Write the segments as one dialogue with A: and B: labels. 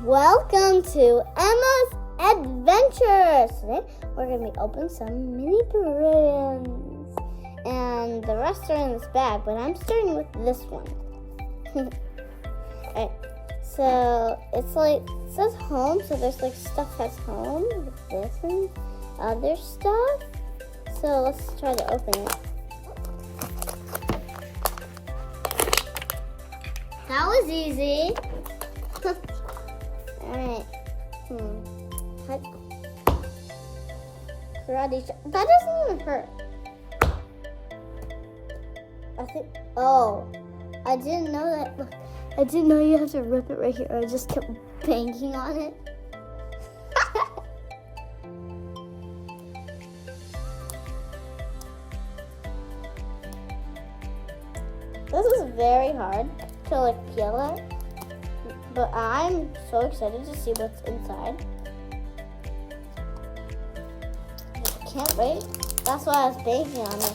A: Welcome to Emma's Adventures. Today we're going to be opening some mini brilliants. And the rest are in this bag, but I'm starting with this one. Alright, so it's like, it says home, so there's like stuff that's home, with this and other stuff. So let's try to open it. That was easy. Alright. Karate chop. That doesn't even hurt. I think. Oh. I didn't know that. Look. I didn't know you have to rip it right here. I just kept banging on it. This is very hard to like peel it. But I'm so excited to see what's inside. I can't wait. That's why I was banging on it.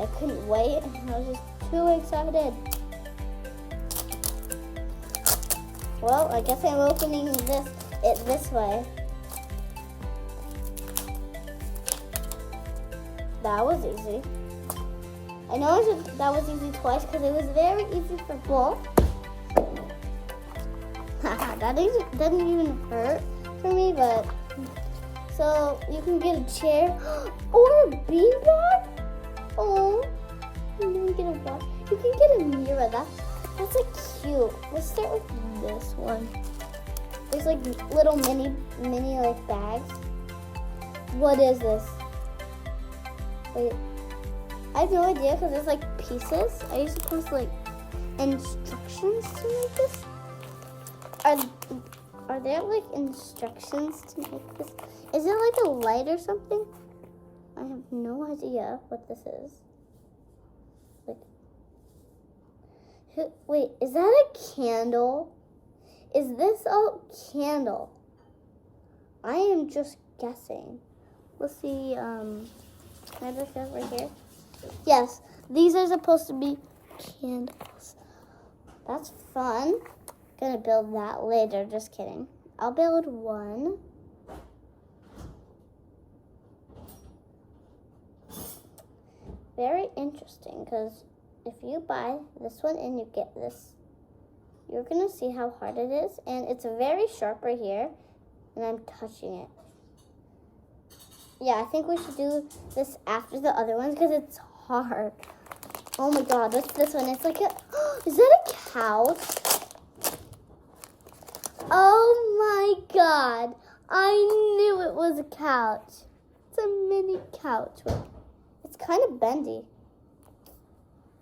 A: I couldn't wait. I was just too excited. Well, I guess I'm opening it this way. That was easy. I know that was easy twice because it was very easy for both. That doesn't even hurt for me, but so you can get a chair or a beanbag. Oh, you can get a what? You can get a mirror. That's like cute. Let's start with this one. There's like little mini like bags. What is this? Wait, I have no idea because there's like pieces. Are you supposed to like instructions to make this? Are there like instructions to make this? Is it like a light or something? I have no idea what this is. Like, wait, is that a candle? Is this a candle? I am just guessing. Let's see. Can I just go right here? Yes, these are supposed to be candles. That's fun. Gonna build that later, just kidding. I'll build one. Very interesting, because if you buy this one and you get this, you're gonna see how hard it is, and it's very sharp right here, and I'm touching it. Yeah, I think we should do this after the other ones, because it's hard. Oh my god, what's this one? It's like is that a couch? Oh my god, I knew it was a couch. It's a mini couch. It's kind of bendy.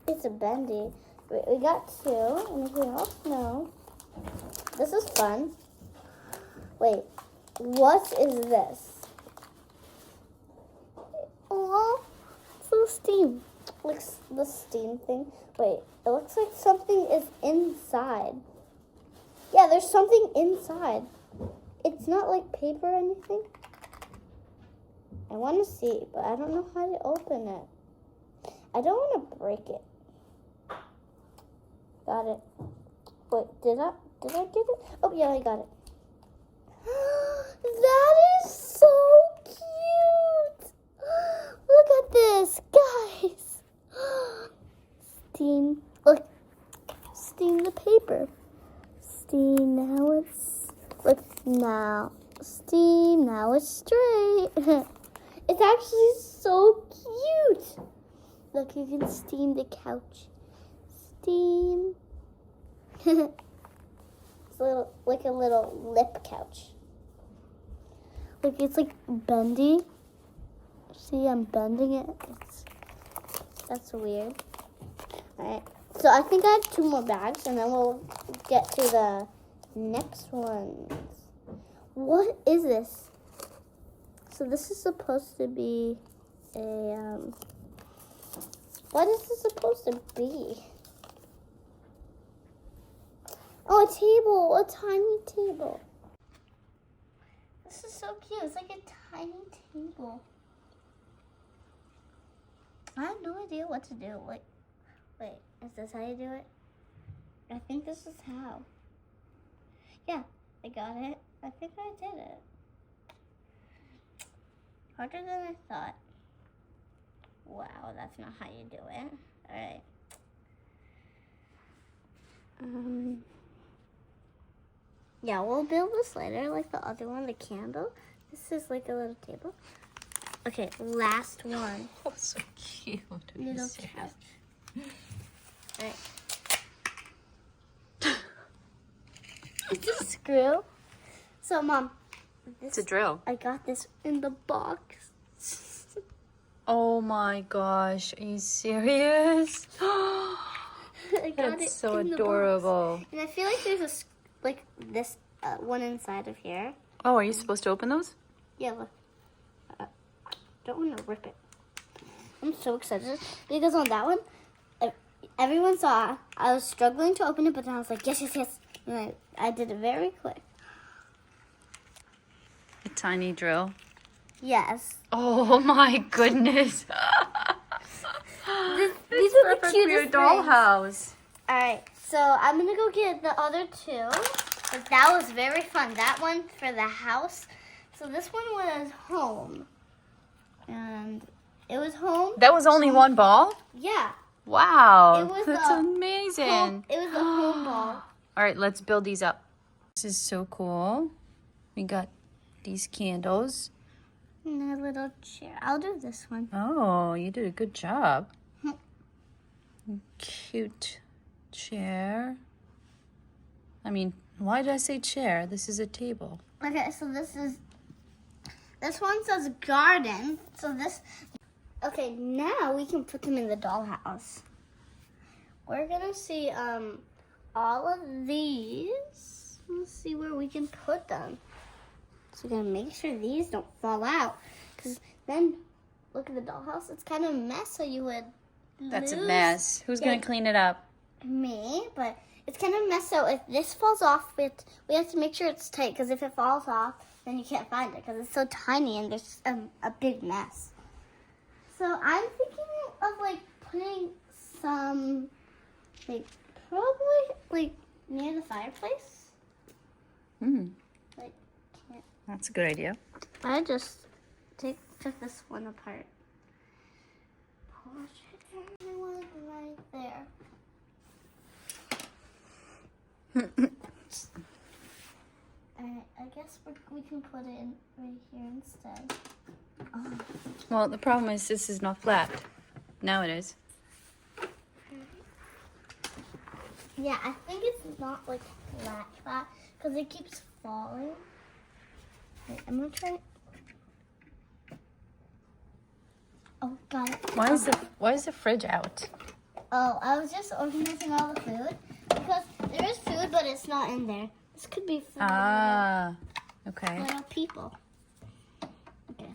A: It's a bendy. Wait, we got two. Anything else? No. This is fun. Wait, what is this? Oh, it's a little steam. Looks the steam thing. Wait, it looks like something is inside. Yeah, there's something inside. It's not like paper or anything. I want to see, but I don't know how to open it. I don't want to break it. Got it. Wait, did I get it? Oh, yeah, I got it. That is so cute. Look at this, guys. Steam. Look, steam the paper. Steam, now it's, look, now, steam, now it's straight. It's actually so cute. Look, you can steam the couch. Steam. It's like a little lip couch. Look, it's like bendy. See, I'm bending it. That's weird. Alright, so I think I have two more bags, and then we'll get to the next ones. What is this? So this is supposed to be a, what is this supposed to be? Oh, a table, a tiny table. This is so cute. It's like a tiny table. I have no idea what to do. Wait, is this how you do it? I think this is how. Yeah, I got it. I think I did it. Harder than I thought. Wow, that's not how you do it. Alright. Yeah, we'll build this later, like the other one, the candle. This is like a little table. Okay, last one.
B: Oh, so cute.
A: Little couch. Alright. It's a screw. So, Mom,
B: It's a drill.
A: I got this in the box.
B: Oh my gosh, are you serious?
A: I got
B: That's
A: it
B: so
A: in the
B: adorable.
A: box. And I feel like there's like this one inside of here.
B: Oh, are you supposed to open those?
A: Yeah, look. Don't want to rip it. I'm so excited because on that one, everyone saw I was struggling to open it, but then I was like, yes, yes, yes. And I did it very quick.
B: A tiny drill.
A: Yes.
B: Oh my goodness.
A: These are the
B: Perfect for your
A: cutest things.
B: dollhouse.
A: All right, so I'm gonna go get the other two. But that was very fun. That one for the house. So this one was home, and it was home.
B: That was only one ball?
A: Yeah,
B: Wow.
A: It was
B: That's
A: a
B: amazing.
A: home, it was a home ball.
B: All right, let's build these up. This is so cool. We got these candles.
A: And a little chair. I'll do this one.
B: Oh, you did a good job. Cute chair. I mean, why did I say chair? This is a table.
A: Okay, so this one says garden. So this. Okay, now we can put them in the dollhouse. We're gonna see all of these. Let's see where we can put them. So we're gonna make sure these don't fall out, because then look at the dollhouse. It's kind of a mess. So you would.
B: That's a
A: lose
B: mess. Who's going to clean it up?
A: Me, but it's kind of a mess. So if this falls off, we have to make sure it's tight, because if it falls off, then you can't find it because it's so tiny and there's a big mess. So I'm thinking of like putting some, like probably like near the fireplace. Like, can't.
B: That's a good idea.
A: I just took this one apart. Push everyone right there. Alright, I guess we can put it in right here instead. Oh.
B: Well, the problem is this is not flat. Now it is.
A: Yeah, I think it's not like flat because it keeps falling. Wait, I'm gonna try it. Oh, got it.
B: Why is the fridge out?
A: Oh, I was just organizing all the food because there is food, but it's not in there. This could be for
B: Okay.
A: little people. Okay.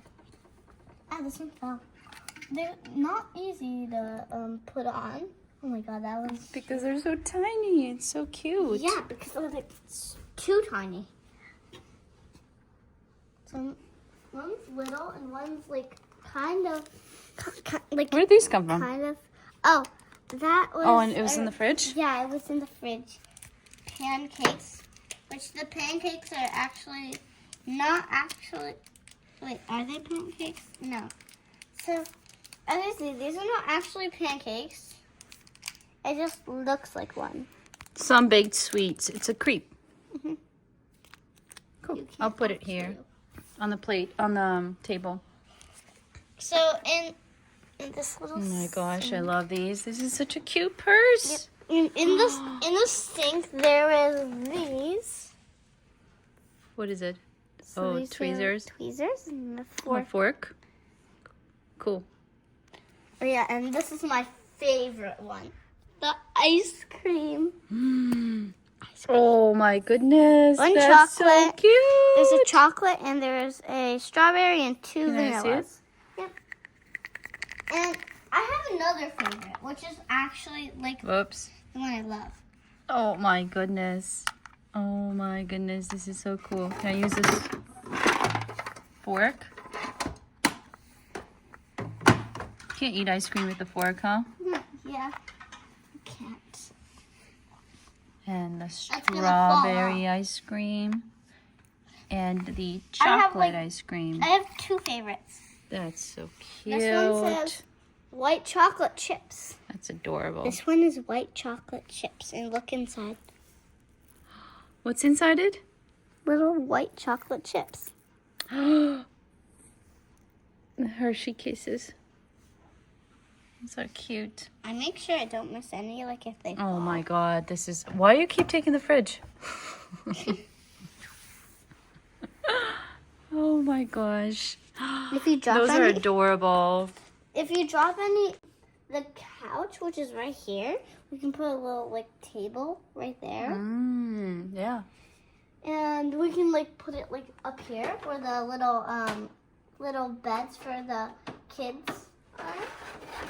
A: This one fell. They're not easy to put on. Oh my god, that was...
B: Because they're so tiny. It's so cute.
A: Yeah, because it was like too tiny. So one's little and one's like kind of like...
B: Where did these come from?
A: Kind of... Oh, that was...
B: Oh, and it was in the fridge?
A: Yeah, it was in the fridge. Pancakes, which the pancakes are actually not actually... Wait, are they pancakes? No. So, obviously, these are not actually pancakes. It just looks like one.
B: Some baked sweets. It's a crepe.
A: Mm-hmm.
B: Cool. I'll put it here on the plate, on the table.
A: So, in this little...
B: Oh my gosh, I love these. This is such a cute purse.
A: Yep. In the sink, there is these.
B: What is it?
A: So
B: Oh,
A: these are
B: tweezers.
A: Tweezers and the
B: Or
A: fork.
B: fork. Cool.
A: Oh, yeah, and this is my favorite one. The ice cream.
B: Oh my goodness.
A: One
B: That's so
A: chocolate.
B: cute.
A: There's a chocolate and there's a strawberry and two
B: Can I see it?
A: vanillas. Yep. And I have another favorite, which is actually like
B: Whoops.
A: the one I love.
B: Oh my goodness. Oh my goodness. This is so cool. Can I use this fork? Can't eat ice cream with a fork, huh?
A: Yeah. I can't.
B: And the
A: gonna fall
B: strawberry ice cream. and the
A: I have,
B: chocolate
A: like-
B: ice cream.
A: I have two favorites.
B: That's so cute.
A: This one says white chocolate chips.
B: That's adorable.
A: This one is white chocolate chips. And look inside.
B: What's inside it?
A: Little white chocolate chips.
B: The Hershey Kisses. So cute.
A: I make sure I don't miss any, like if they
B: Oh
A: fall.
B: my god, this is... Why do you keep taking the fridge? Oh my gosh.
A: If you drop
B: Those are
A: any,
B: adorable.
A: if you drop any, the couch, which is right here, we can put a little like table right there.
B: Yeah.
A: And we can like put it like up here where the little beds for the kids are.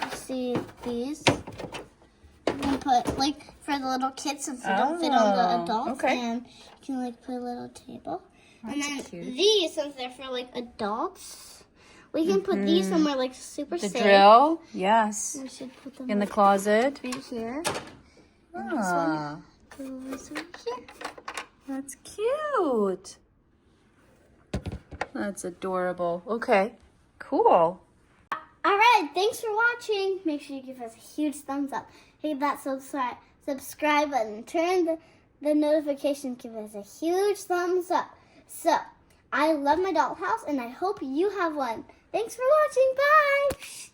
A: You see these? You can put like for the little kids since they don't fit on the adults.
B: okay.
A: And you can like put a little table. And then
B: That's cute.
A: these, since they're for like adults, we can put these somewhere like super
B: The
A: safe.
B: drill, yes.
A: We should put them
B: In the
A: like
B: closet.
A: right here.
B: Ah,
A: Goes right here.
B: that's cute. That's adorable. Okay, cool.
A: Alright, thanks for watching. Make sure you give us a huge thumbs up. Hit that subscribe button. Turn the notification. Give us a huge thumbs up. So, I love my dollhouse and I hope you have one. Thanks for watching. Bye.